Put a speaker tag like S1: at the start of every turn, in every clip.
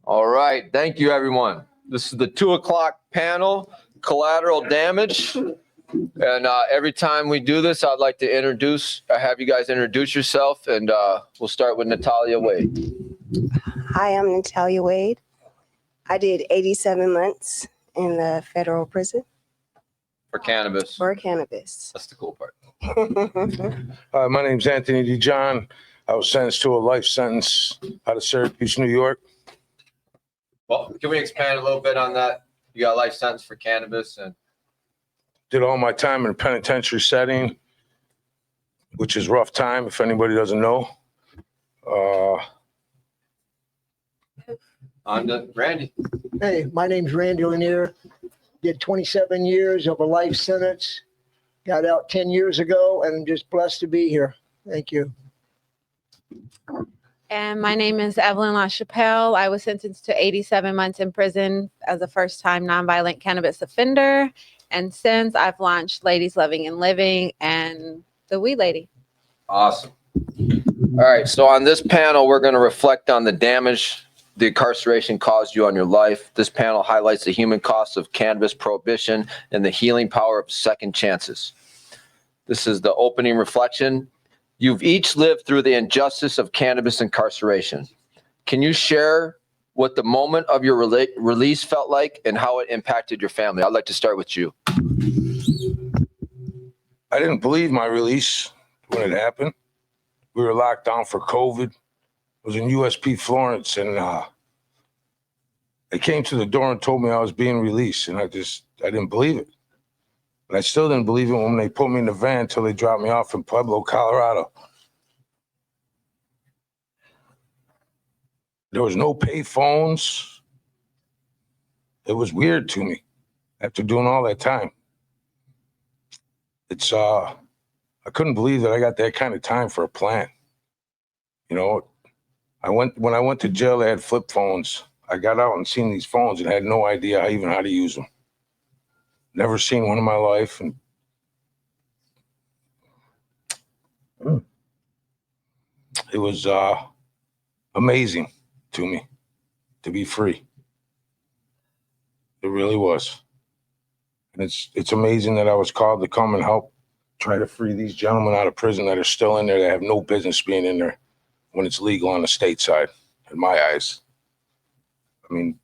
S1: All right. Thank you, everyone. This is the 2 o'clock panel, collateral damage. And every time we do this, I'd like to have you guys introduce yourself, and we'll start with Natalia Wade.
S2: Hi, I'm Natalia Wade. I did 87 months in the federal prison.
S1: For cannabis.
S2: For cannabis.
S1: That's the cool part.
S3: My name's Anthony DeJohn. I was sentenced to a life sentence out of Syracuse, New York.
S1: Well, can we expand a little bit on that? You got a life sentence for cannabis and
S3: Did all my time in a penitentiary setting, which is rough time if anybody doesn't know.
S1: on to Randy.
S4: Hey, my name's Randy Lanier. Did 27 years of a life sentence. Got out 10 years ago, and I'm just blessed to be here. Thank you.
S5: And my name is Evelyn LaChapelle. I was sentenced to 87 months in prison as a first-time nonviolent cannabis offender. And since I've launched Ladies Loving and Living and the Weed Lady.
S1: Awesome. All right. So on this panel, we're going to reflect on the damage the incarceration caused you on your life. This panel highlights the human cost of cannabis prohibition and the healing power of second chances. This is the opening reflection. You've each lived through the injustice of cannabis incarceration. Can you share what the moment of your release felt like and how it impacted your family? I'd like to start with you.
S3: I didn't believe my release when it happened. We were locked down for COVID. I was in USP Florence, and they came to the door and told me I was being released, and I didn't believe it. But I still didn't believe it when they put me in the van until they dropped me off in Pueblo, Colorado. There was no pay phones. It was weird to me after doing all that time. I couldn't believe that I got that kind of time for a plan. You know, when I went to jail, they had flip phones. I got out and seen these phones and had no idea how to use them. Never seen one in my life, and it was amazing to me to be free. It really was. And it's amazing that I was called to come and help try to free these gentlemen out of prison that are still in there that have no business being in there when it's legal on the state side, in my eyes. I mean,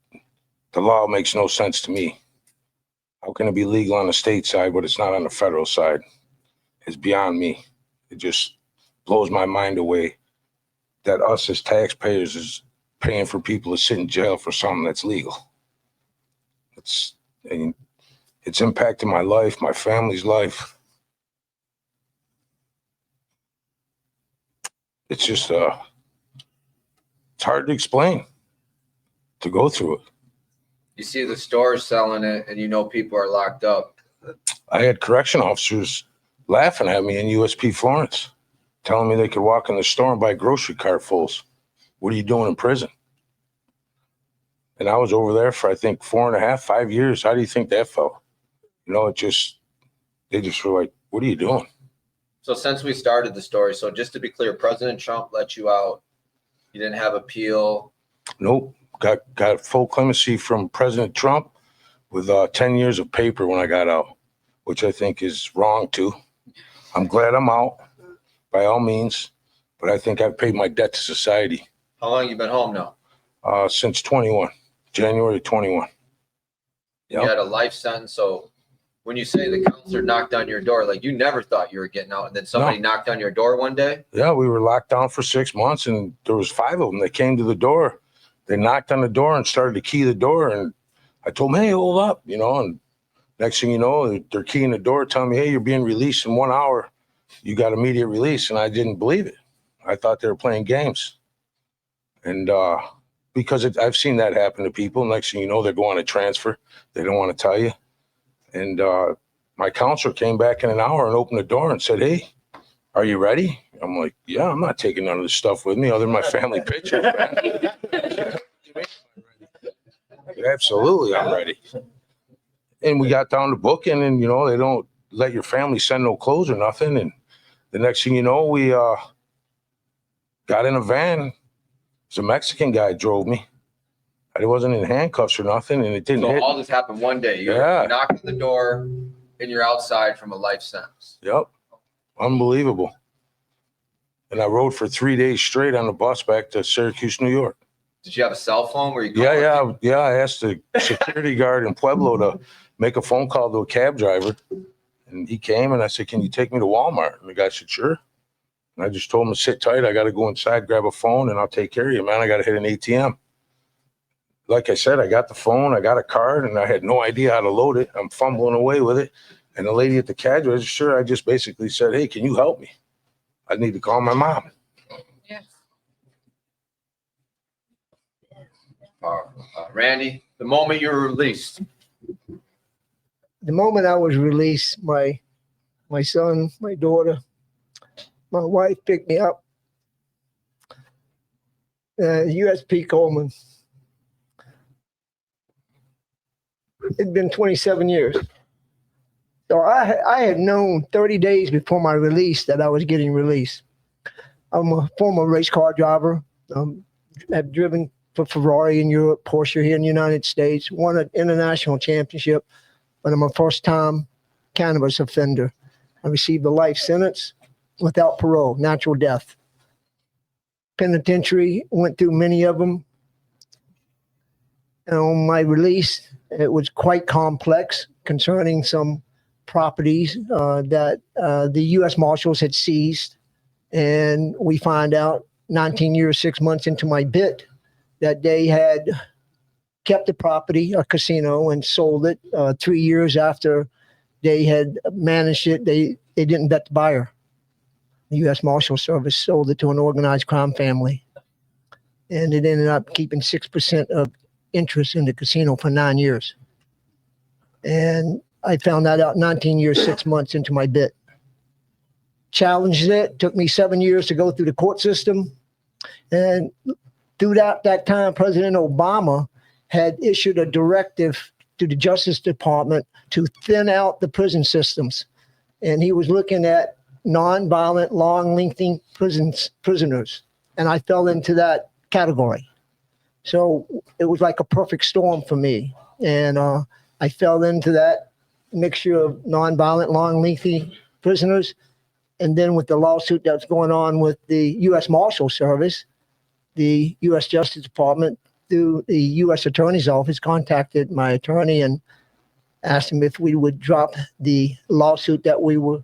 S3: the law makes no sense to me. How can it be legal on the state side, but it's not on the federal side? It's beyond me. It just blows my mind away that us as taxpayers is paying for people to sit in jail for something that's legal. It's impacted my life, my family's life. It's just, it's hard to explain, to go through it.
S1: You see the stores selling it and you know people are locked up.
S3: I had correction officers laughing at me in USP Florence, telling me they could walk in the store and buy grocery cart fulls. What are you doing in prison? And I was over there for, I think, 4.5, 5 years. How do you think that felt? You know, they just were like, what are you doing?
S1: So since we started the story, so just to be clear, President Trump let you out. You didn't have appeal.
S3: Nope. Got full clemency from President Trump with 10 years of paper when I got out, which I think is wrong too. I'm glad I'm out, by all means, but I think I've paid my debt to society.
S1: How long you been home now?
S3: Since 21, January 21.
S1: You had a life sentence. So when you say the counselor knocked on your door, like you never thought you were getting out, and then somebody knocked on your door one day?
S3: Yeah, we were locked down for 6 months, and there was 5 of them that came to the door. They knocked on the door and started to key the door, and I told them, hey, hold up, you know, and next thing you know, they're keying the door, telling me, hey, you're being released in 1 hour. You got immediate release, and I didn't believe it. I thought they were playing games. And because I've seen that happen to people. Next thing you know, they're going to transfer. They don't want to tell you. And my counselor came back in an hour and opened the door and said, hey, are you ready? I'm like, yeah, I'm not taking none of this stuff with me other than my family pictures, man. Absolutely, I'm ready. And we got down to booking, and, you know, they don't let your family send no clothes or nothing. And the next thing you know, we got in a van. It's a Mexican guy drove me. I wasn't in handcuffs or nothing, and it didn't
S1: So
S3: hit.
S1: all this happened one day. You
S3: Yeah.
S1: knock on the door and you're outside from a life sentence.
S3: Yep. Unbelievable. And I rode for 3 days straight on the bus back to Syracuse, New York.
S1: Did you have a cell phone where you
S3: Yeah. I asked the security guard in Pueblo to make a phone call to a cab driver. And he came and I said, can you take me to Walmart? And the guy said, sure. And I just told him to sit tight. I got to go inside, grab a phone, and I'll take care of you, man. I got to hit an ATM. Like I said, I got the phone, I got a card, and I had no idea how to load it. I'm fumbling away with it. And the lady at the cash register, I just basically said, hey, can you help me? I need to call my mom.
S1: Yes. Randy, the moment you were released.
S4: The moment I was released, my son, my daughter, my wife picked me up. USP Coleman. It'd been 27 years. So I had known 30 days before my release that I was getting released. I'm a former race car driver. I've driven for Ferrari in Europe, Porsche here in the United States, won an international championship, but I'm a first-time cannabis offender. I received a life sentence without parole, natural death. Penitentiary, went through many of them. And on my release, it was quite complex concerning some properties that the U.S. Marshals had seized. And we find out 19 years, 6 months into my bit that they had kept the property, a casino, and sold it 3 years after they had managed it. They didn't vet the buyer. The U.S. Marshal Service sold it to an organized crime family. And it ended up keeping 6% of interest in the casino for 9 years. And I found that out 19 years, 6 months into my bit. Challenged it. Took me 7 years to go through the court system. And through that time, President Obama had issued a directive to the Justice Department to thin out the prison systems. And he was looking at nonviolent, long-lengthening prisoners. And I fell into that category. So it was like a perfect storm for me. And I fell into that mixture of nonviolent, long-lengthening prisoners. And then with the lawsuit that's going on with the U.S. Marshal Service, the U.S. Justice Department, through the U.S. Attorney's Office, contacted my attorney and asked him if we would drop the lawsuit that we were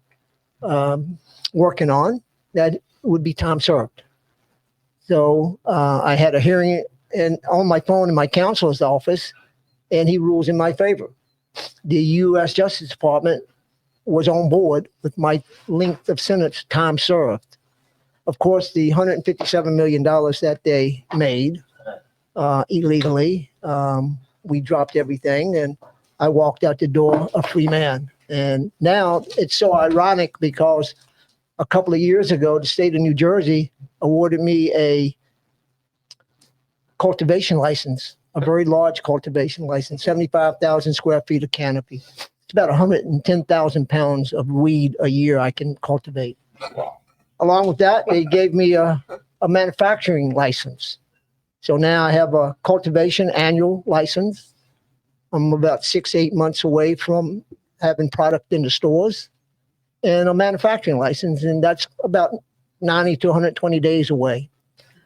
S4: working on, that would be time served. So I had a hearing on my phone in my counselor's office, and he rules in my favor. The U.S. Justice Department was on board with my length of sentence, time served. Of course, the $157 million that they made illegally, we dropped everything, and I walked out the door a free man. And now it's so ironic because a couple of years ago, the state of New Jersey awarded me a cultivation license, a very large cultivation license, 75,000 square feet of canopy. It's about 110,000 pounds of weed a year I can cultivate. Along with that, they gave me a manufacturing license. So now I have a cultivation annual license. I'm about 6 to 8 months away from having product in the stores, and a manufacturing license, and that's about 90 to 120 days away.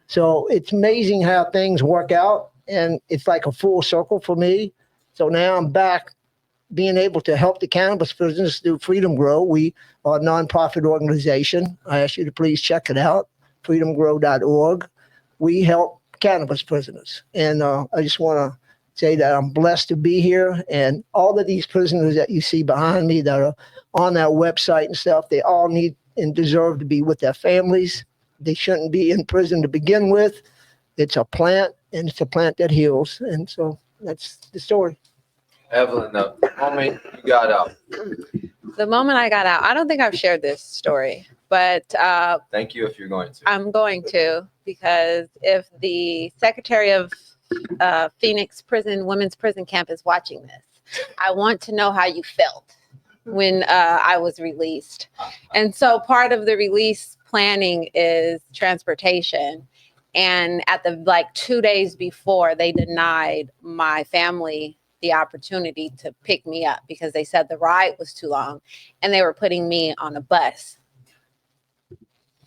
S4: So it's amazing how things work out, and it's like a full circle for me. So now I'm back being able to help the cannabis prisoners through Freedom Grow. We are a nonprofit organization. I ask you to please check it out, freedomgrow.org. We help cannabis prisoners. And I just want to say that I'm blessed to be here. And all of these prisoners that you see behind me that are on that website and stuff, they all need and deserve to be with their families. They shouldn't be in prison to begin with. It's a plant, and it's a plant that heals. And so that's the story.
S1: Evelyn, the moment you got out.
S5: The moment I got out, I don't think I've shared this story, but
S1: Thank you if you're going to.
S5: I'm going to, because if the Secretary of Phoenix Women's Prison Camp is watching this, I want to know how you felt when I was released. And so part of the release planning is transportation. And at the like 2 days before, they denied my family the opportunity to pick me up because they said the ride was too long and they were putting me on a bus.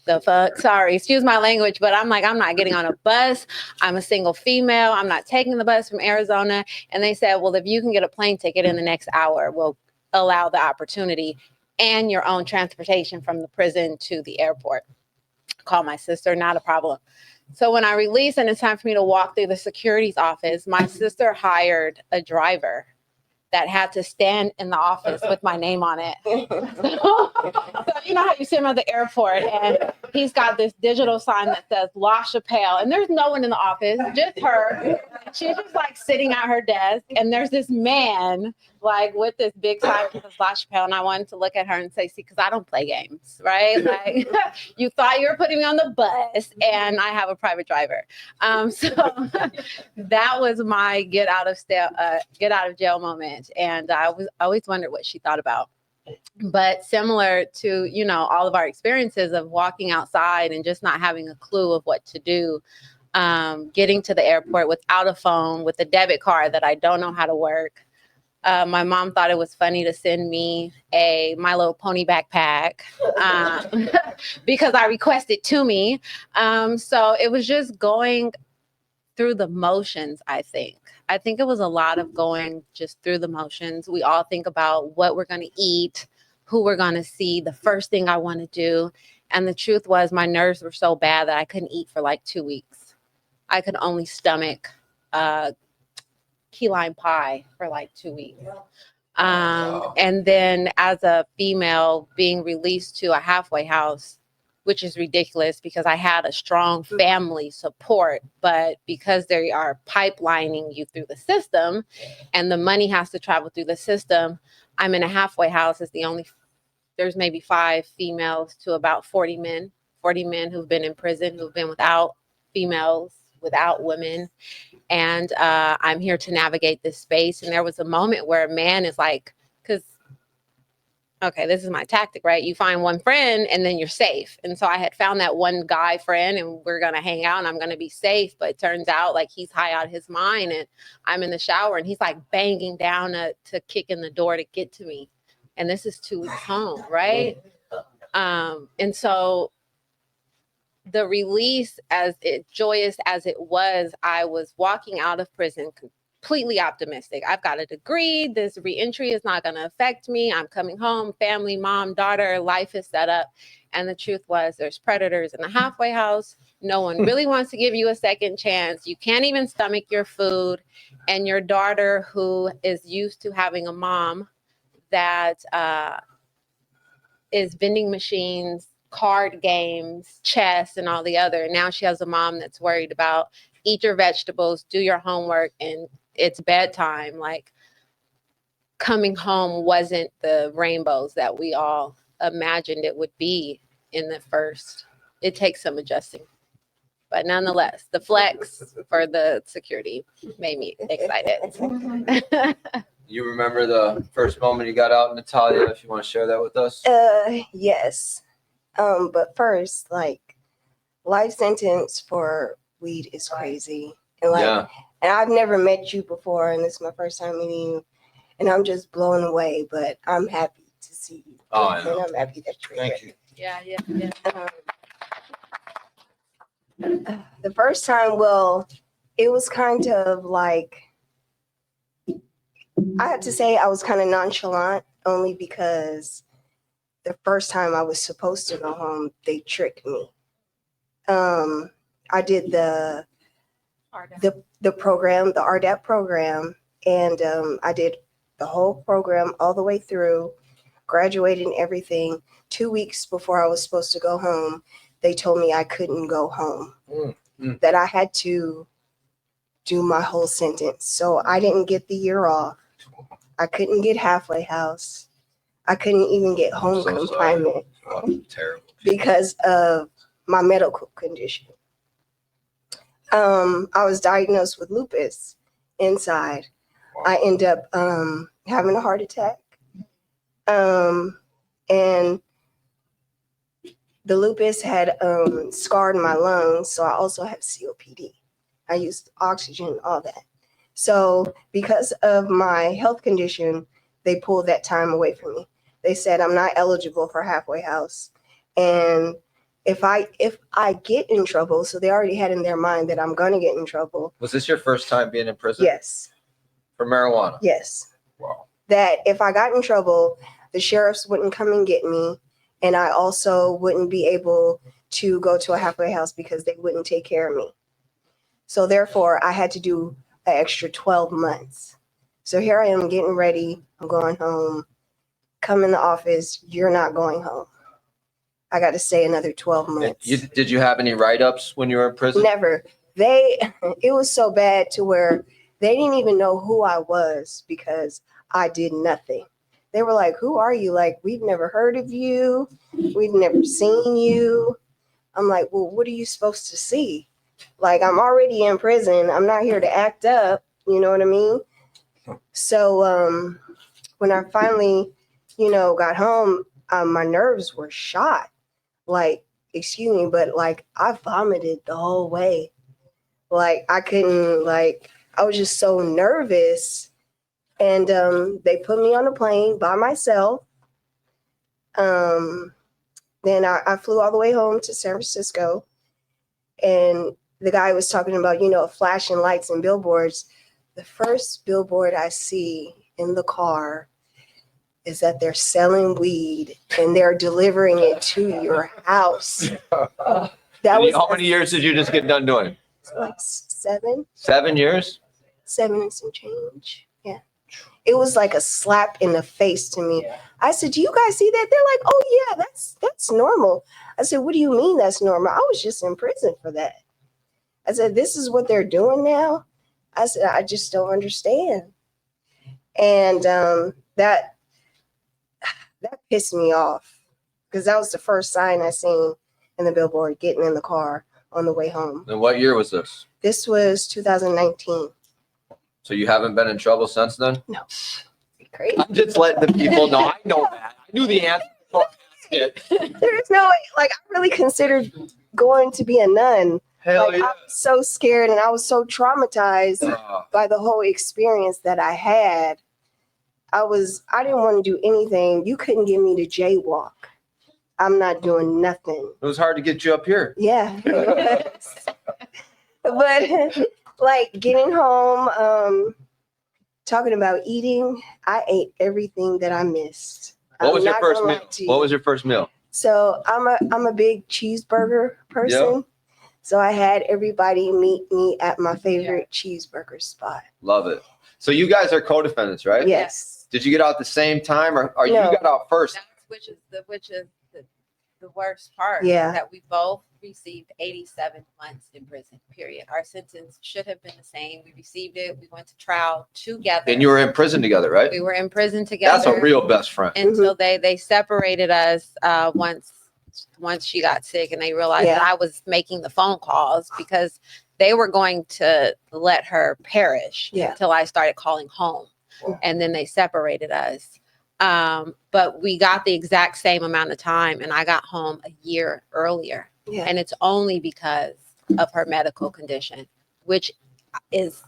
S5: The fuck? Sorry, excuse my language, but I'm like, I'm not getting on a bus. I'm a single female. I'm not taking the bus from Arizona. And they said, well, if you can get a plane ticket in the next hour, we'll allow the opportunity and your own transportation from the prison to the airport. Call my sister, not a problem. So when I release and it's time for me to walk through the security's office, my sister hired a driver that had to stand in the office with my name on it. So you know how you see him at the airport and he's got this digital sign that says La Chapelle and there's no one in the office, just her. She's just like sitting at her desk and there's this man like with this big sign that says La Chapelle, and I wanted to look at her and say, see, because I don't play games, right? Like you thought you were putting me on the bus and I have a private driver. So that was my get out of jail moment. And I always wondered what she thought about. But similar to, you know, all of our experiences of walking outside and just not having a clue of what to do, getting to the airport without a phone, with a debit card that I don't know how to work. My mom thought it was funny to send me a My Little Pony backpack because I requested to me. So it was just going through the motions, I think. I think it was a lot of going just through the motions. We all think about what we're going to eat, who we're going to see, the first thing I want to do. And the truth was my nerves were so bad that I couldn't eat for like 2 weeks. I could only stomach key lime pie for like 2 weeks. And then as a female being released to a halfway house, which is ridiculous because I had a strong family support, but because they are pipelining you through the system and the money has to travel through the system, I'm in a halfway house. There's maybe 5 females to about 40 men who've been in prison, who've been without females, without women. And I'm here to navigate this space. And there was a moment where a man is like, because, okay, this is my tactic, right? You find one friend and then you're safe. And so I had found that one guy friend and we're going to hang out and I'm going to be safe. But it turns out like he's high out of his mind and I'm in the shower and he's like banging down to kick in the door to get to me. And this is 2 weeks home, right? And so the release, joyous as it was, I was walking out of prison completely optimistic. I've got a degree. This reentry is not going to affect me. I'm coming home, family, mom, daughter, life is set up. And the truth was there's predators in the halfway house. No one really wants to give you a second chance. You can't even stomach your food. And your daughter, who is used to having a mom that is vending machines, card games, chess, and all the other. Now she has a mom that's worried about eat your vegetables, do your homework, and it's bedtime. Like coming home wasn't the rainbows that we all imagined it would be in the first. It takes some adjusting. But nonetheless, the flex for the security made me excited.
S1: You remember the first moment you got out, Natalia, if you want to share that with us?
S2: Yes. But first, like, life sentence for weed is crazy. And and I've never met you before, and this is my first time meeting you, and I'm just blown away. But I'm happy to see you.
S1: Oh, I know.
S2: And I'm happy that you're
S3: Thank
S2: here.
S3: you.
S5: Yeah.
S2: The first time, well, it was kind of like, I have to say I was kind of nonchalant only because the first time I was supposed to go home, they tricked me. I did the program, the RDAP program, and I did the whole program all the way through, graduated and everything. 2 weeks before I was supposed to go home, they told me I couldn't go home, that I had to do my whole sentence. So I didn't get the year off. I couldn't get halfway house. I couldn't even get home confinement
S1: Terrible.
S2: because of my medical condition. I was diagnosed with lupus inside.
S3: Wow.
S2: I end up having a heart attack. And the lupus had scarred my lungs, so I also have COPD. I used oxygen, all that. So because of my health condition, they pulled that time away from me. They said I'm not eligible for halfway house. And if I get in trouble, so they already had in their mind that I'm gonna get in trouble.
S1: Was this your first time being in prison?
S2: Yes,
S1: For marijuana?
S2: yes.
S1: Wow.
S2: That if I got in trouble, the sheriffs wouldn't come and get me. And I also wouldn't be able to go to a halfway house because they wouldn't take care of me. So therefore, I had to do an extra 12 months. So here I am getting ready. I'm going home. Come in the office. You're not going home. I got to stay another 12 months.
S1: Did you have any write-ups when you were in prison?
S2: Never. It was so bad to where they didn't even know who I was because I did nothing. They were like, who are you? Like, we've never heard of you. We've never seen you. I'm like, well, what are you supposed to see? Like, I'm already in prison. I'm not here to act up. You know what I mean? So when I finally, got home, my nerves were shot. Like, excuse me, but like I vomited the whole way. Like I couldn't, like, I was just so nervous. And they put me on a plane by myself. Then I flew all the way home to San Francisco. And the guy was talking about, flashing lights and billboards. The first billboard I see in the car is that they're selling weed and they're delivering it to your house. That was
S1: How many years did you just get done doing?
S2: like 7.
S1: 7 years?
S2: 7 and some change. Yeah. It was like a slap in the face to me. I said, do you guys see that? They're like, oh yeah, that's normal. I said, what do you mean that's normal? I was just in prison for that. I said, this is what they're doing now? I said, I just don't understand. And that pissed me off because that was the first sign I seen in the billboard, getting in the car on the way home.
S1: And what year was this?
S2: This was 2019.
S1: So you haven't been in trouble since then?
S2: No. Great.
S1: I'm just letting the people know. I know that. I knew the answer before I asked it.
S2: There's no way. Like, I really considered going to be a nun.
S1: Hell
S2: Like, I was so scared and I was so traumatized by the whole experience that I had. I didn't want to do anything. You couldn't get me to jaywalk. I'm not doing nothing.
S1: It was hard to get you up here.
S2: Yeah. But like getting home, talking about eating, I ate everything that I missed.
S1: What was
S2: I'm
S1: your
S2: not
S1: first
S2: gonna
S1: meal?
S2: lie to you.
S1: What was your first meal?
S2: So I'm a big cheeseburger person.
S1: Yeah.
S2: So I had everybody meet me at my favorite cheeseburger spot.
S1: Love it. So you guys are co-defendants, right?
S2: Yes.
S1: Did you get out at the same time, or you
S2: No.
S1: got out first?
S5: Which is the worst part.
S2: Yeah.
S5: That we both received 87 months in prison, period. Our sentence should have been the same. We received it. We went to trial together.
S1: And you were in prison together, right?
S5: We were in prison together.
S1: That's a real best friend.
S5: Until they separated us once she got sick, and they realized that I was making the phone calls because they were going to let her perish until I started calling home. And then they separated us. But we got the exact same amount of time, and I got home a year earlier.
S2: Yeah.
S5: And it's only because of her medical condition, which is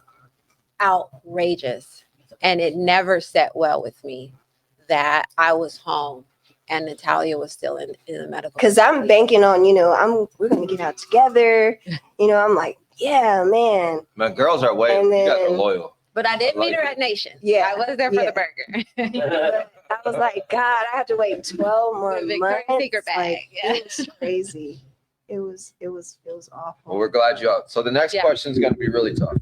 S5: outrageous. And it never set well with me that I was home and Natalia was still in the medical.
S2: Because I'm banking on, we're gonna get out together. I'm like, yeah, man.
S1: My girls are way.
S2: And
S1: You guys are
S2: then-
S1: loyal.
S5: But I did meet her
S1: Like
S5: at Nation.
S2: Yeah,
S5: I was there for
S2: yeah.
S5: the burger.
S2: I was like, God, I have to wait 12 more
S5: The Victoria's
S2: months.
S5: Secret bag,
S2: Like,
S5: yeah.
S2: It was crazy. It was awful.
S1: Well, we're glad you out. So the next question is going to be really tough.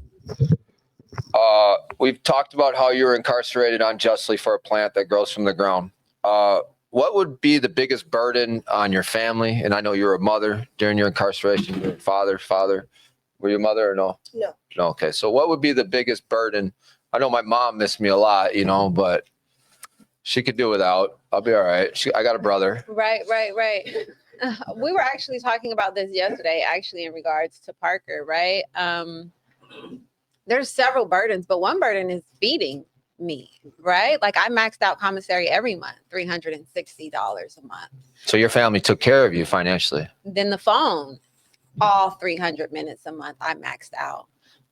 S1: We've talked about how you were incarcerated unjustly for a plant that grows from the ground. What would be the biggest burden on your family? And I know you were a mother during your incarceration. Your father. Were you a mother or no?
S2: No.
S1: No. Okay. So what would be the biggest burden? I know my mom missed me a lot, but she could do without. I'll be all right. I got a brother.
S5: Right. We were actually talking about this yesterday, actually, in regards to Parker, right? There's several burdens, but one burden is feeding. me, right? Like I maxed out commissary every month, $360 a month.
S1: So your family took care of you financially.
S5: Then the phone, all 300 minutes a month, I maxed out.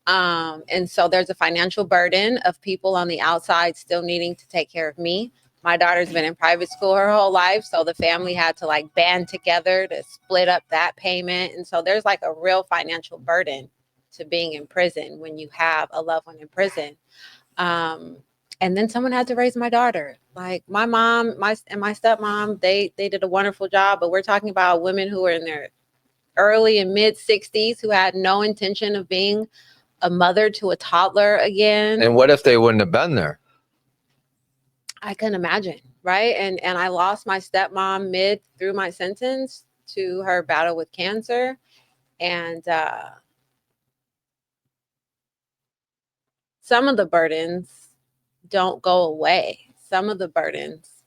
S5: And so there's a financial burden of people on the outside still needing to take care of me. My daughter's been in private school her whole life, so the family had to like band together to split up that payment. And so there's like a real financial burden to being in prison when you have a loved one in prison. And then someone had to raise my daughter. Like my mom, my stepmom, they did a wonderful job, but we're talking about women who were in their early and mid 60s who had no intention of being a mother to a toddler again.
S1: And what if they wouldn't have been there?
S5: I couldn't imagine, right? And I lost my stepmom mid through my sentence to her battle with cancer. And some of the burdens don't go away. Some of the burdens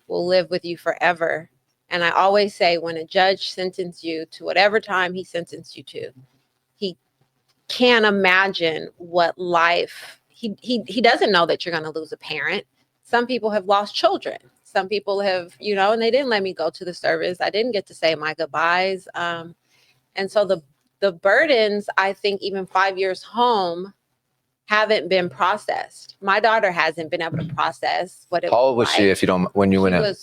S5: will live with you forever. And I always say when a judge sentences you to whatever time he sentenced you to, he can't imagine what life, he doesn't know that you're going to lose a parent. Some people have lost children. Some people have, and they didn't let me go to the service. I didn't get to say my goodbyes. And so the burdens, I think even 5 years home, haven't been processed. My daughter hasn't been able to process what it was.
S1: How old was she if you don't, when you went in?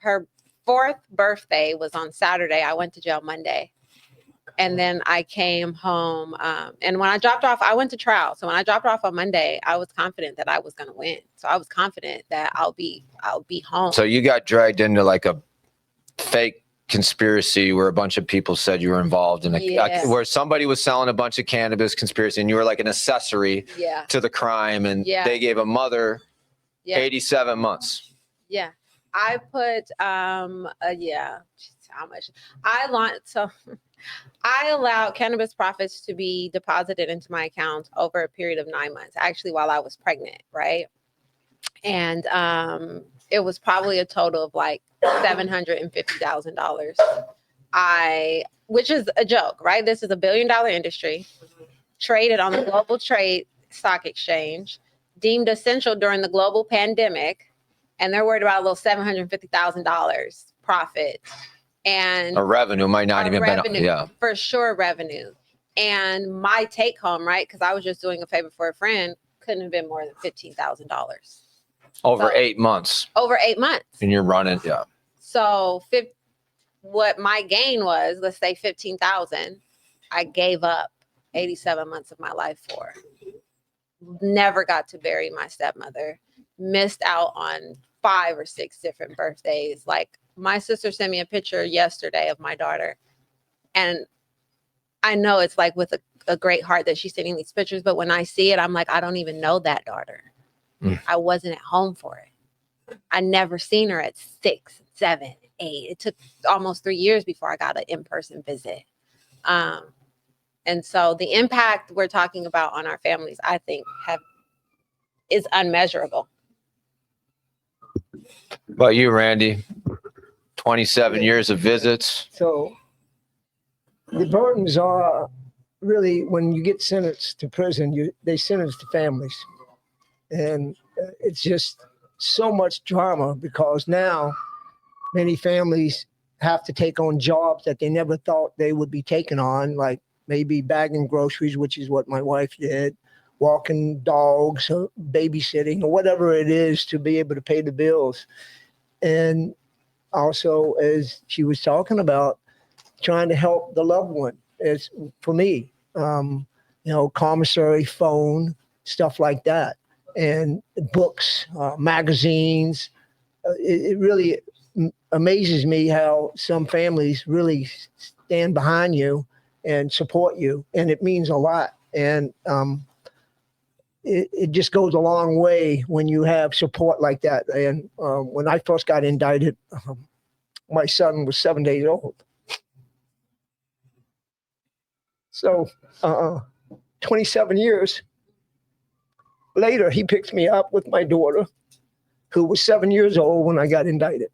S5: Her 4th birthday was on Saturday. I went to jail Monday. And then I came home. And when I dropped off, I went to trial. So when I dropped off on Monday, I was confident that I was going to win. So I was confident that I'll be home.
S1: So you got dragged into like a fake conspiracy where a bunch of people said you were involved in where somebody was selling a bunch of cannabis conspiracy and you were like an accessory to the crime, and they gave a mother 87 months.
S5: Yeah. I put how much I allowed cannabis profits to be deposited into my account over a period of 9 months, actually while I was pregnant, right? And it was probably a total of like $750,000. Which is a joke, right? This is $1 billion industry, traded on the global trade stock exchange, deemed essential during the global pandemic, and they're worried about a little $750,000 profit. And
S1: a revenue might not even
S5: be for sure revenue. And my take home, right? Because I was just doing a favor for a friend, couldn't have been more than $15,000.
S1: Over 8 months.
S5: Over 8 months.
S1: And you're running,
S5: So what my gain was, let's say 15,000, I gave up 87 months of my life for. Never got to bury my stepmother. Missed out on 5 or 6 different birthdays. Like my sister sent me a picture yesterday of my daughter. And I know it's like with a great heart that she's sending these pictures, but when I see it, I'm like, I don't even know that daughter. I wasn't at home for it. I never seen her at 6, 7, 8. It took almost 3 years before I got an in-person visit. And so the impact we're talking about on our families, I think, is unmeasurable.
S1: But you, Randy, 27 years of visits.
S4: So the burdens are really when you get sentenced to prison, they sentence to families. And it's just so much drama because now many families have to take on jobs that they never thought they would be taking on, like maybe bagging groceries, which is what my wife did, walking dogs, or babysitting, or whatever it is to be able to pay the bills. And also, as she was talking about, trying to help the loved one. It's for me, commissary, phone, stuff like that. And books, magazines. It really amazes me how some families really stand behind you and support you. And it means a lot. And it just goes a long way when you have support like that. And when I first got indicted, my son was 7 days old. So 27 years later, he picks me up with my daughter, who was 7 years old when I got indicted.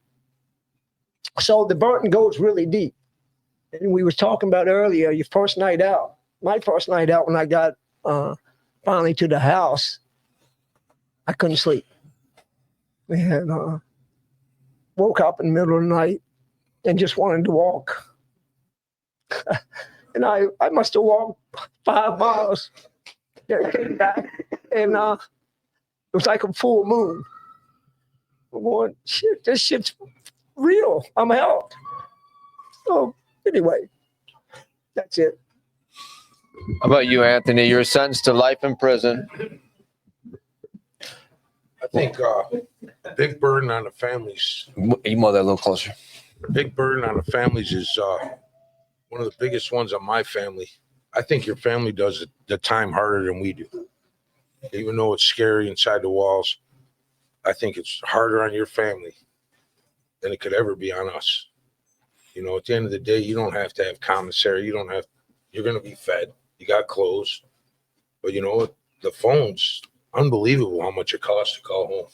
S4: So the burden goes really deep. And we were talking about earlier, your first night out. My first night out when I got finally to the house, I couldn't sleep. And woke up in the middle of the night and just wanted to walk. And I must have walked 5 miles. Yeah, came back, and it was like a full moon. I'm going, shit, this shit's real. I'm helped. So anyway, that's it.
S1: How about you, Anthony? You're sentenced to life in prison.
S3: I think a big burden on the families.
S1: You move that a little closer.
S3: Big burden on the families is one of the biggest ones on my family. I think your family does the time harder than we do. Even though it's scary inside the walls, I think it's harder on your family than it could ever be on us. You know, at the end of the day, you don't have to have commissary. You're going to be fed. You got clothes. But you know what? The phone's unbelievable how much it costs to call home.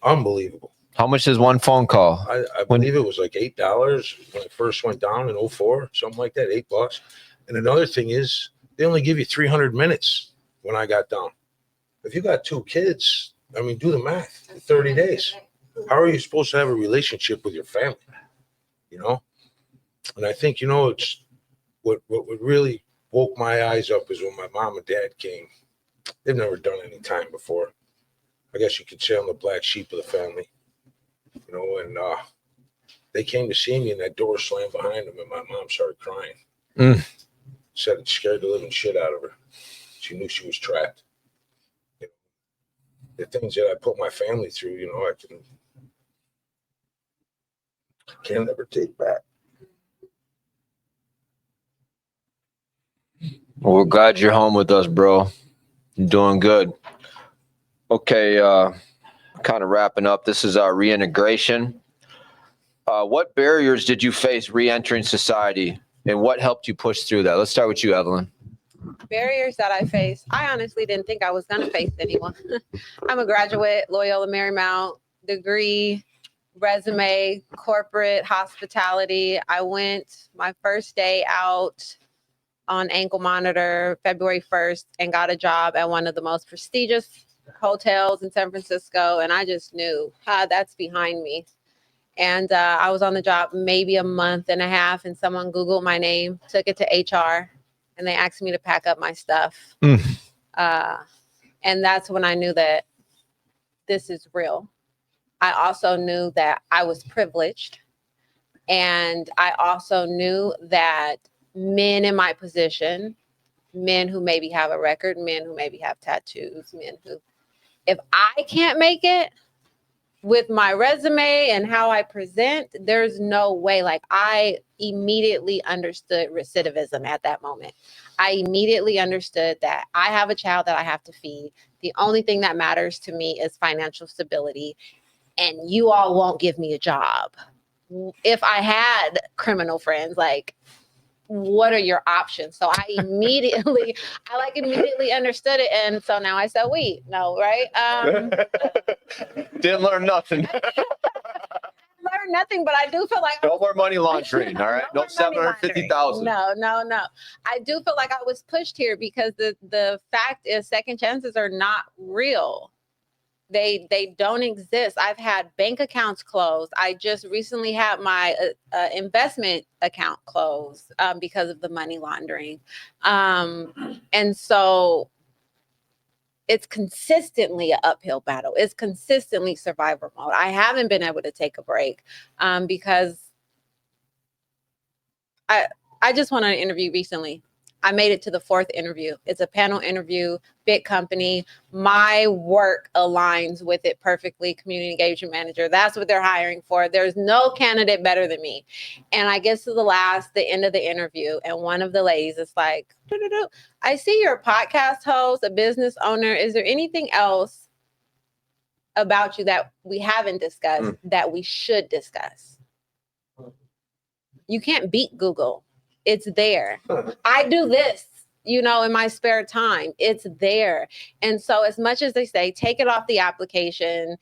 S3: Unbelievable.
S1: How much is one phone call?
S3: I believe it was like $8 when it first went down in 2004, something like that, $8. And another thing is they only give you 300 minutes when I got down. If you got 2 kids, I mean, do the math, 30 days. How are you supposed to have a relationship with your family? You know? And I think, you know, it's what really woke my eyes up is when my mom and dad came. They've never done any time before. I guess you could say I'm the black sheep of the family. You know, and they came to see me and that door slammed behind them and my mom started crying. Said it scared the living shit out of her. She knew she was trapped. You know, the things that I put my family through, you know, I can never take back.
S1: Well, we're glad you're home with us, bro. You're doing good. Okay, kind of wrapping up. This is our reintegration. What barriers did you face re-entering society, and what helped you push through that? Let's start with you, Evelyn.
S5: Barriers that I faced, I honestly didn't think I was going to face anyone. I'm a graduate, Loyola Marymount, degree, resume, corporate hospitality. I went my first day out on ankle monitor February 1st and got a job at one of the most prestigious hotels in San Francisco. And I just knew, that's behind me. And I was on the job maybe a month and a half, and someone Googled my name, took it to HR, and they asked me to pack up my stuff. And that's when I knew that this is real. I also knew that I was privileged. And I also knew that men in my position, men who maybe have a record, men who maybe have tattoos, men who, if I can't make it with my resume and how I present, there's no way. Like, I immediately understood recidivism at that moment. I immediately understood that I have a child that I have to feed. The only thing that matters to me is financial stability, and you all won't give me a job. If I had criminal friends, like, what are your options? So I immediately understood it. And so now I sell weed. No, right?
S1: Didn't learn nothing.
S5: Learn nothing, but I do feel like
S1: No more money laundering, all right? No 750,000.
S5: No. I do feel like I was pushed here because the fact is second chances are not real. They don't exist. I've had bank accounts closed. I just recently had my investment account closed because of the money laundering. And so it's consistently an uphill battle. It's consistently survival mode. I haven't been able to take a break because I just went on an interview recently. I made it to the 4th interview. It's a panel interview, big company. My work aligns with it perfectly. Community engagement manager. That's what they're hiring for. There's no candidate better than me. And I get to the end of the interview, and one of the ladies is like, I see you're a podcast host, a business owner. Is there anything else about you that we haven't discussed that we should discuss? You can't beat Google. It's there. I do this, in my spare time. It's there. And so as much as they say, take it off the application,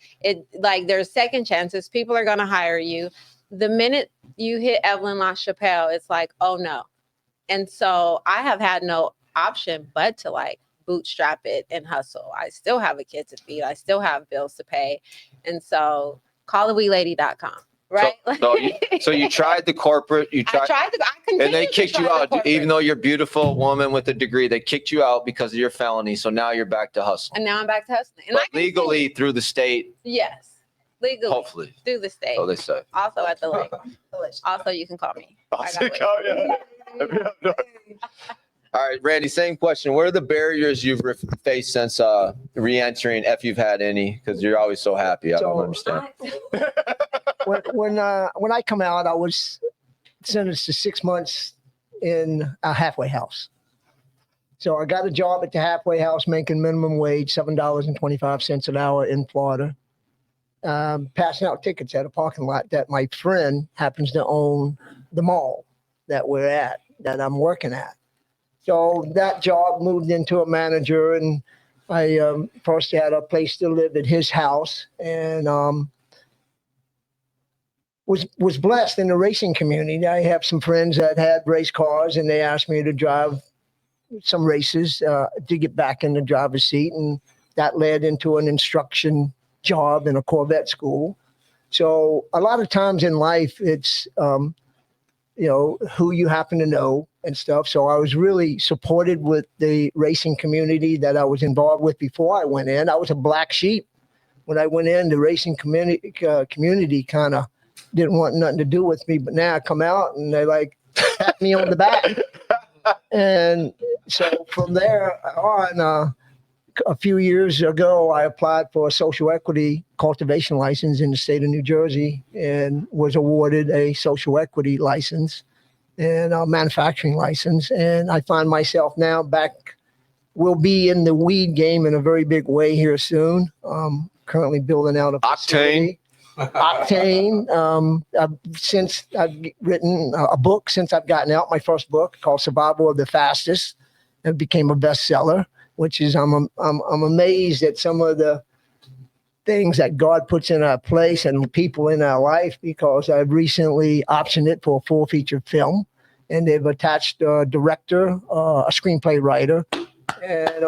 S5: there's second chances. People are going to hire you. The minute you hit Evelyn LaChapelle, it's like, oh no. And so I have had no option but to bootstrap it and hustle. I still have a kid to feed. I still have bills to pay. And so callaweelady.com. Right.
S1: So you tried the corporate, I
S5: continue
S1: and they
S5: to
S1: kicked
S5: try
S1: you
S5: the
S1: out,
S5: corporate.
S1: even though you're a beautiful woman with a degree. They kicked you out because of your felony. So now you're back to hustling.
S5: And now I'm back to hustling. And
S1: But legally through the state.
S5: Yes. Legally.
S1: Hopefully.
S5: Through the state.
S1: So they say.
S5: Also at the lake. Also, you can call me.
S1: All right, Randy, same question. What are the barriers you've faced since re-entering, if you've had any? Because you're always so happy. I don't understand.
S4: When I come out, I was sentenced to 6 months in a halfway house. So I got a job at the halfway house making minimum wage, $7.25 an hour in Florida, passing out tickets at a parking lot that my friend happens to own the mall that I'm working at. So that job moved into a manager, and I first had a place to live at his house, and was blessed in the racing community. I have some friends that had race cars, and they asked me to drive some races to get back in the driver's seat, and that led into an instruction job in a Corvette school. So a lot of times in life, it's who you happen to know and stuff. So I was really supported with the racing community that I was involved with before I went in. I was a black sheep. When I went in, the racing community kind of didn't want nothing to do with me. But now I come out and they like pat me on the back. And so from there on, a few years ago, I applied for a social equity cultivation license in the state of New Jersey and was awarded a social equity license and a manufacturing license. And I find myself now will be in the weed game in a very big way here soon. Currently building out a facility. Octane. Since I've written a book, since I've gotten out, my first book called Survival of the Fastest, and became a bestseller, which is I'm amazed at some of the things that God puts in our place and people in our life, because I've recently optioned it for a full feature film, and they've attached a director, a screenplay writer, and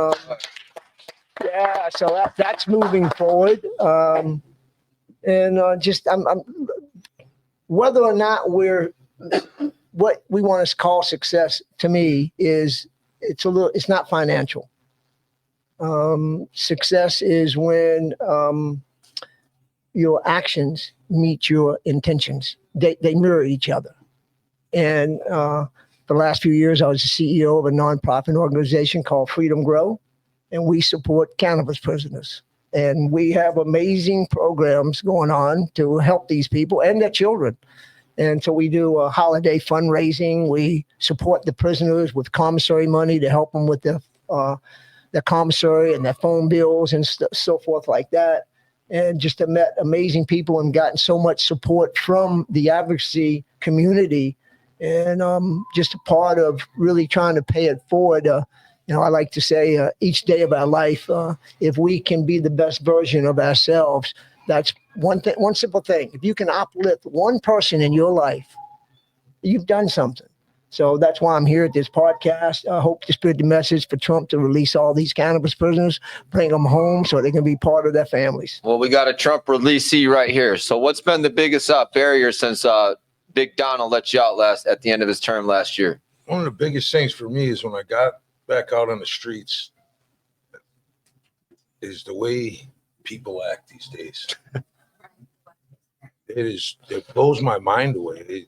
S4: so that's moving forward. I'm whether or not we're what we want to call success, to me, is it's not financial. Success is when your actions meet your intentions. They mirror each other. And the last few years, I was the CEO of a nonprofit organization called Freedom Grow, and we support cannabis prisoners. And we have amazing programs going on to help these people and their children. And so we do a holiday fundraising. We support the prisoners with commissary money to help them with their commissary and their phone bills and so forth like that. And just have met amazing people and gotten so much support from the advocacy community. And just a part of really trying to pay it forward. I like to say each day of our life, if we can be the best version of ourselves, that's one simple thing. If you can uplift one person in your life, you've done something. So that's why I'm here at this podcast. I hope to spread the message for Trump to release all these cannabis prisoners, bring them home so they can be part of their families.
S1: Well, we got a Trump releasee right here. So what's been the biggest barrier since Big Donald let you out at the end of his term last year?
S3: One of the biggest things for me is when I got back out on the streets is the way people act these days. It blows my mind away.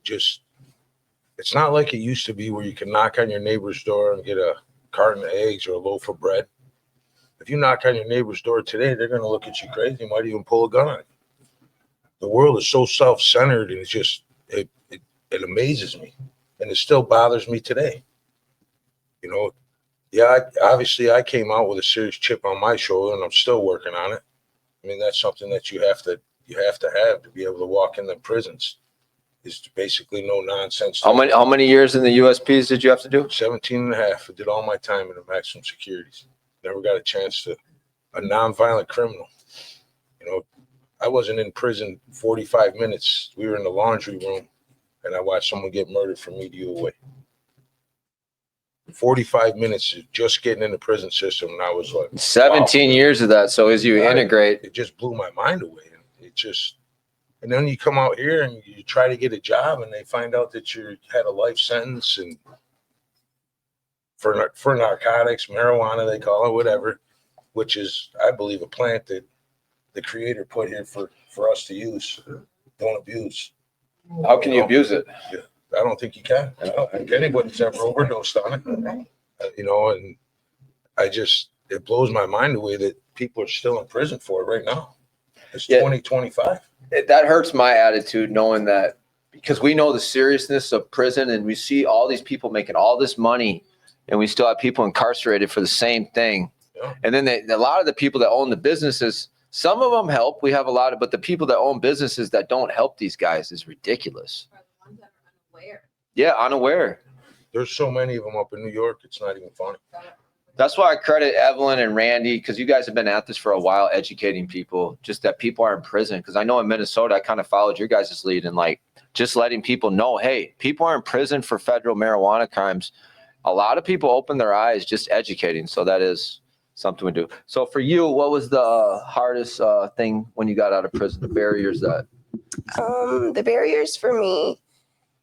S3: It's not like it used to be where you can knock on your neighbor's door and get a carton of eggs or a loaf of bread. If you knock on your neighbor's door today, they're going to look at you crazy. Why do you even pull a gun on it? The world is so self-centered, and it amazes me, and it still bothers me today. Obviously I came out with a serious chip on my shoulder, and I'm still working on it. I mean, that's something that you have to have to be able to walk in the prisons. Is basically no nonsense.
S1: How many years in the USPs did you have to do?
S3: 17 and a half. I did all my time in the maximum securities. Never got a chance to a nonviolent criminal. I wasn't in prison 45 minutes. We were in the laundry room, and I watched someone get murdered from me to you away. 45 minutes of just getting in the prison system. And I was like,
S1: 17
S3: wow.
S1: years of that. So as you
S3: Right.
S1: integrate,
S3: It just blew my mind away. It just, and then you come out here and you try to get a job and they find out that you had a life sentence and for narcotics, marijuana, they call it, whatever, which is, I believe, a plant that the creator put here for us to use. Don't abuse.
S1: how can you abuse it?
S3: I don't think you can. I don't think anybody's ever overdosed on it. And it blows my mind the way that people are still in prison for it right now. It's 2025.
S1: That hurts my attitude knowing that, because we know the seriousness of prison and we see all these people making all this money and we still have people incarcerated for the same thing.
S3: Yeah.
S1: And then a lot of the people that own the businesses, some of them help. We have a lot of, but the people that own businesses that don't help these guys is ridiculous. Yeah, unaware.
S3: There's so many of them up in New York. It's not even funny.
S1: That's why I credit Evelyn and Randy, because you guys have been at this for a while, educating people, just that people are in prison. Because I know in Minnesota, I kind of followed your guys' lead and like just letting people know, hey, people are in prison for federal marijuana crimes. A lot of people open their eyes, just educating. So that is something we do. So for you, what was the hardest thing when you got out of prison? The barriers that?
S2: The barriers for me,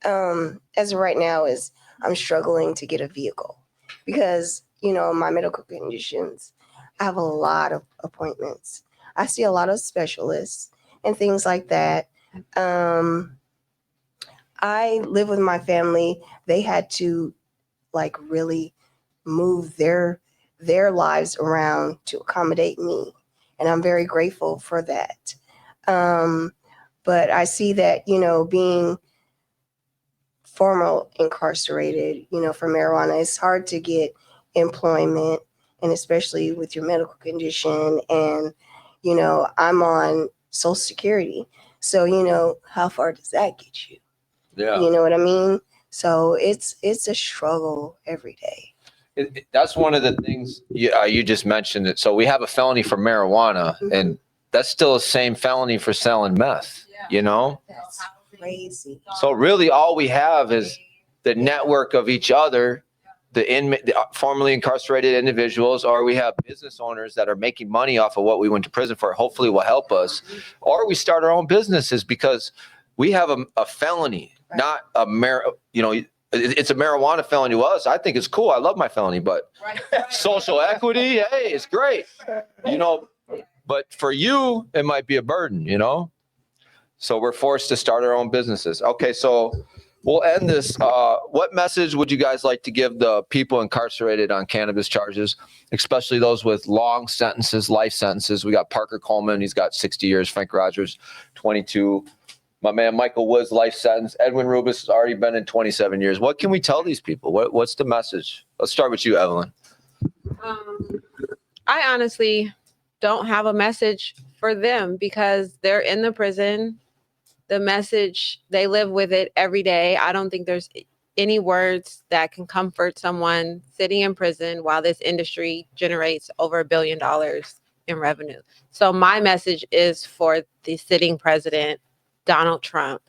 S2: as of right now, is I'm struggling to get a vehicle because, my medical conditions, I have a lot of appointments. I see a lot of specialists and things like that. I live with my family. They had to really move their lives around to accommodate me. And I'm very grateful for that. But I see that, being formal incarcerated, for marijuana, it's hard to get employment, and especially with your medical condition. And, I'm on Social Security. So, how far does that get you?
S1: Yeah.
S2: You know what I mean? So it's a struggle every day.
S1: That's one of the things you just mentioned it. So we have a felony for marijuana, and that's still the same felony for selling meth,
S2: That's crazy.
S1: So really all we have is the network of each other, the formerly incarcerated individuals, or we have business owners that are making money off of what we went to prison for, hopefully will help us, or we start our own businesses because we have a felony, not a it's a marijuana felony to us. I think it's cool. I love my felony, but social equity, hey, it's great. But for you, it might be a burden, So we're forced to start our own businesses. Okay, so we'll end this. What message would you guys like to give the people incarcerated on cannabis charges, especially those with long sentences, life sentences? We got Parker Coleman, he's got 60 years. Frank Rogers, 22. My man Michael Woods, life sentence. Edwin Rubis has already been in 27 years. What can we tell these people? What's the message? Let's start with you, Evelyn.
S5: I honestly don't have a message for them because they're in the prison. The message, they live with it every day. I don't think there's any words that can comfort someone sitting in prison while this industry generates over $1 billion in revenue. So my message is for the sitting president, Donald Trump.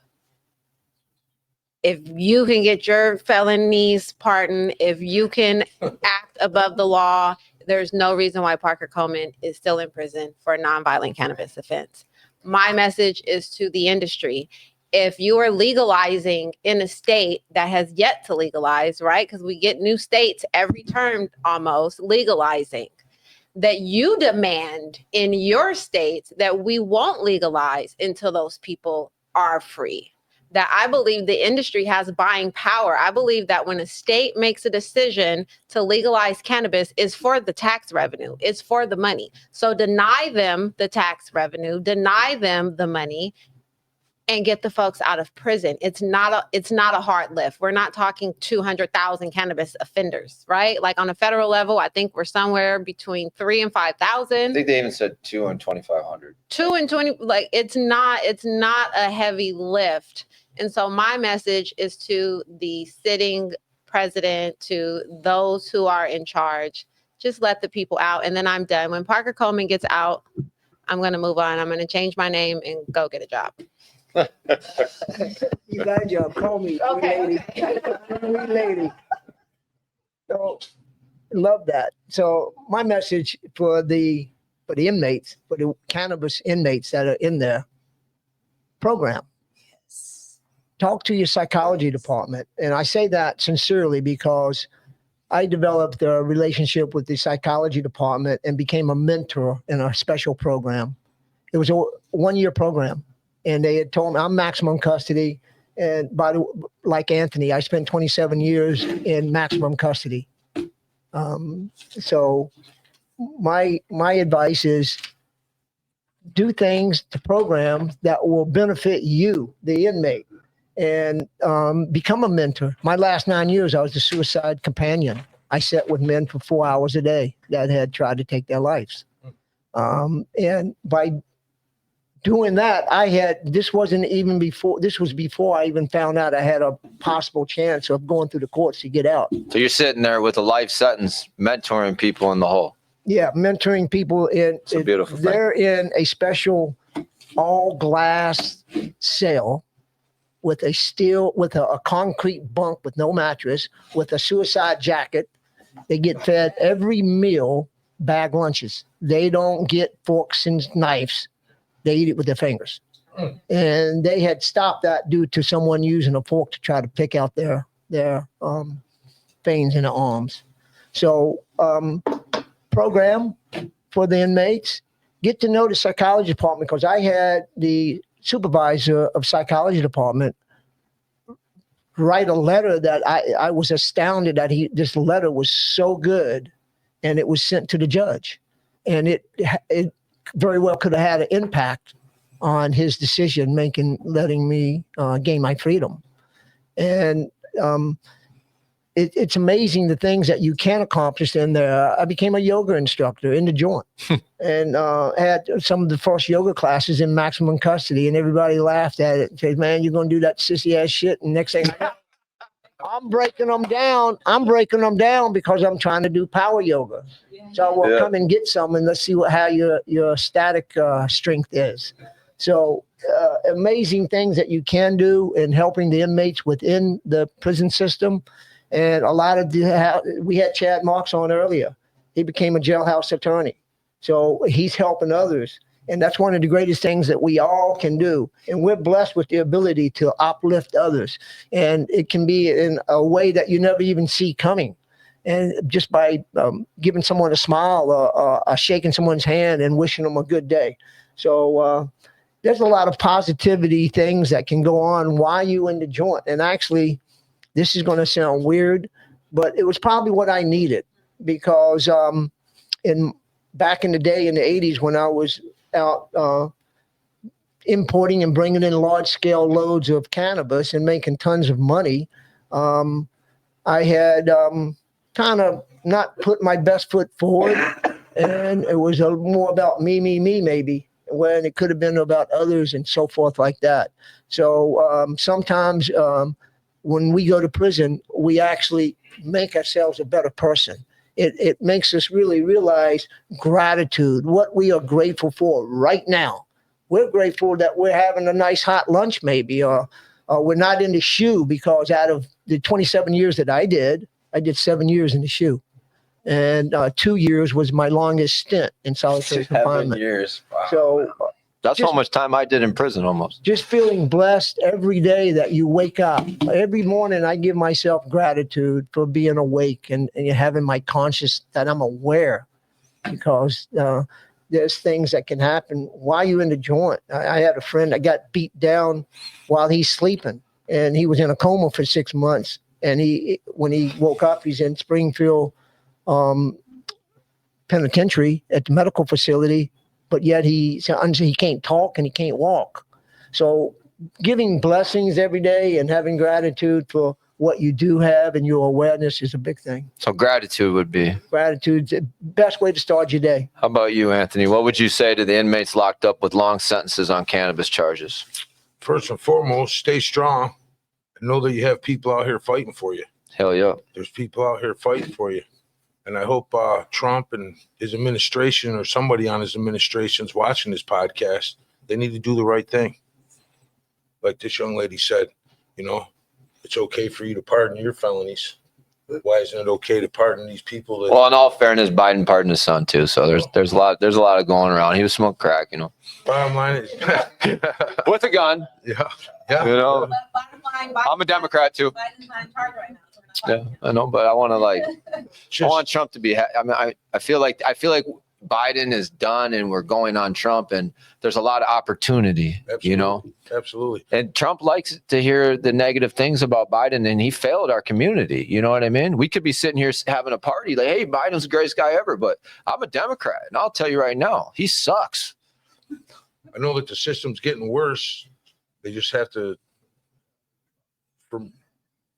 S5: If you can get your felonies pardoned, if you can act above the law, there's no reason why Parker Coleman is still in prison for a nonviolent cannabis offense. My message is to the industry. If you are legalizing in a state that has yet to legalize, right? Because we get new states every term almost legalizing, that you demand in your states that we won't legalize until those people are free. That I believe the industry has buying power. I believe that when a state makes a decision to legalize cannabis, it's for the tax revenue. It's for the money. So deny them the tax revenue, deny them the money, and get the folks out of prison. It's not a hard lift. We're not talking 200,000 cannabis offenders, right? Like on a federal level, I think we're somewhere between 3,000 and 5,000.
S1: I think they even said 2 and 2,500.
S5: 2 and 20, like it's not a heavy lift. And so my message is to the sitting president, to those who are in charge, just let the people out. And then I'm done. When Parker Coleman gets out, I'm going to move on. I'm going to change my name and go get a job.
S4: You got a job. Call me.
S5: Okay.
S4: Sweet lady. So, love that. So my message for the inmates, for the cannabis inmates that are in their program, talk to your psychology department. And I say that sincerely because I developed a relationship with the psychology department and became a mentor in our special program. It was a 1-year program, and they had told me I'm maximum custody. And like Anthony, I spent 27 years in maximum custody. So my advice is do things to programs that will benefit you, the inmate, and become a mentor. My last 9 years, I was a suicide companion. I sat with men for 4 hours a day that had tried to take their lives. And by doing that, this was before I even found out I had a possible chance of going through the courts to get out.
S1: So you're sitting there with a life sentence, mentoring people in the hole.
S4: Yeah, mentoring people
S1: It's a beautiful thing.
S4: They're in a special all glass cell with a concrete bunk with no mattress, with a suicide jacket. They get fed every meal, bag lunches. They don't get forks and knives. They eat it with their fingers. And they had stopped that due to someone using a fork to try to pick out their veins in the arms. So program for the inmates, get to know the psychology department, because I had the supervisor of psychology department write a letter that I was astounded that this letter was so good, and it was sent to the judge, and it very well could have had an impact on his decision making, letting me gain my freedom. And it's amazing the things that you can accomplish in there. I became a yoga instructor in the joint and had some of the first yoga classes in maximum custody, and everybody laughed at it and said, man, you're going to do that sissy ass shit. And next thing I'm breaking them down. I'm breaking them down because I'm trying to do power yoga. So come and get some, and let's see how your static strength is. So amazing things that you can do in helping the inmates within the prison system. And a lot of we had Chad Marks on earlier. He became a jailhouse attorney. So he's helping others. And that's one of the greatest things that we all can do. And we're blessed with the ability to uplift others. And it can be in a way that you never even see coming. And just by giving someone a smile or shaking someone's hand and wishing them a good day. So there's a lot of positivity things that can go on while you're in the joint. And actually, this is going to sound weird, but it was probably what I needed, because back in the day in the 80s when I was out importing and bringing in large-scale loads of cannabis and making tons of money, I had kind of not put my best foot forward, and it was more about me maybe, when it could have been about others and so forth like that. So sometimes when we go to prison, we actually make ourselves a better person. It makes us really realize gratitude, what we are grateful for right now. We're grateful that we're having a nice hot lunch maybe, or we're not in the shoe, because out of the 27 years that I did 7 years in the shoe. And 2 years was my longest stint in solitary confinement.
S1: 7 years. Wow.
S4: So
S1: That's how much time I did in prison almost.
S4: Just feeling blessed every day that you wake up. Every morning I give myself gratitude for being awake and having my conscious, that I'm aware, because there's things that can happen while you're in the joint. I had a friend that got beat down while he's sleeping, and he was in a coma for 6 months. And when he woke up, he's in Springfield Penitentiary at the medical facility, but yet he can't talk and he can't walk. So giving blessings every day and having gratitude for what you do have and your awareness is a big thing.
S1: So gratitude would be?
S4: Gratitude's the best way to start your day.
S1: How about you, Anthony? What would you say to the inmates locked up with long sentences on cannabis charges?
S3: First and foremost, stay strong. Know that you have people out here fighting for you.
S1: Hell yeah.
S3: There's people out here fighting for you. And I hope Trump and his administration, or somebody on his administration, is watching this podcast. They need to do the right thing. Like this young lady said, it's okay for you to pardon your felonies, Why isn't it okay to pardon these people that
S1: Well, in all fairness, Biden pardoned his son too. So there's a lot of going around. He was smoking crack, you know,
S3: bottom line is
S1: with a gun.
S3: yeah.
S1: You know, I'm a Democrat too. Yeah, I know, but I want to I want Trump to be. I mean, I feel like Biden is done, and we're going on Trump, and there's a lot of opportunity.
S3: Absolutely.
S1: You know,
S3: Absolutely.
S1: and Trump likes to hear the negative things about Biden, and he failed our community. You know what I mean? We could be sitting here having a party like, "Hey, Biden's the greatest guy ever," but I'm a Democrat, and I'll tell you right now, he sucks.
S3: I know that the system's getting worse. They just have to. From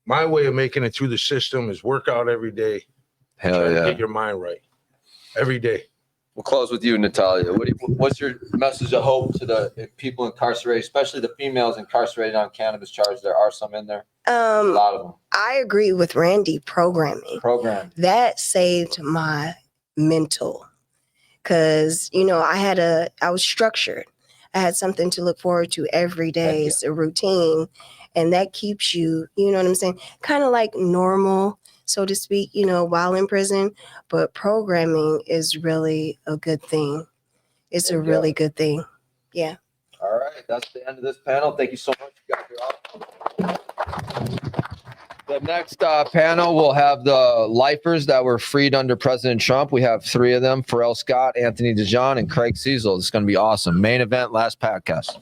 S3: my way of making it through the system is work out every day.
S1: Hell
S3: Try to
S1: yeah.
S3: get your mind right every day.
S1: We'll close with you, Natalia. What's your message of hope to the people incarcerated, especially the females incarcerated on cannabis charges? There are some in there. A lot of them.
S2: I agree with Randy. Programming
S1: Program.
S2: that saved my mental, because I was structured. I had something to look forward to every day.
S1: Yeah.
S2: It's a routine, and that keeps you, you know what I'm saying, kind of like normal, so to speak, while in prison. But programming is really a good thing. It's a really good thing. Yeah.
S1: All right. That's the end of this panel. Thank you so much. You guys are awesome. The next panel will have the lifers that were freed under President Trump. We have 3 of them: Pharrell Scott, Anthony DeJohn, and Craig Cecil. It's going to be awesome. Main event, last podcast.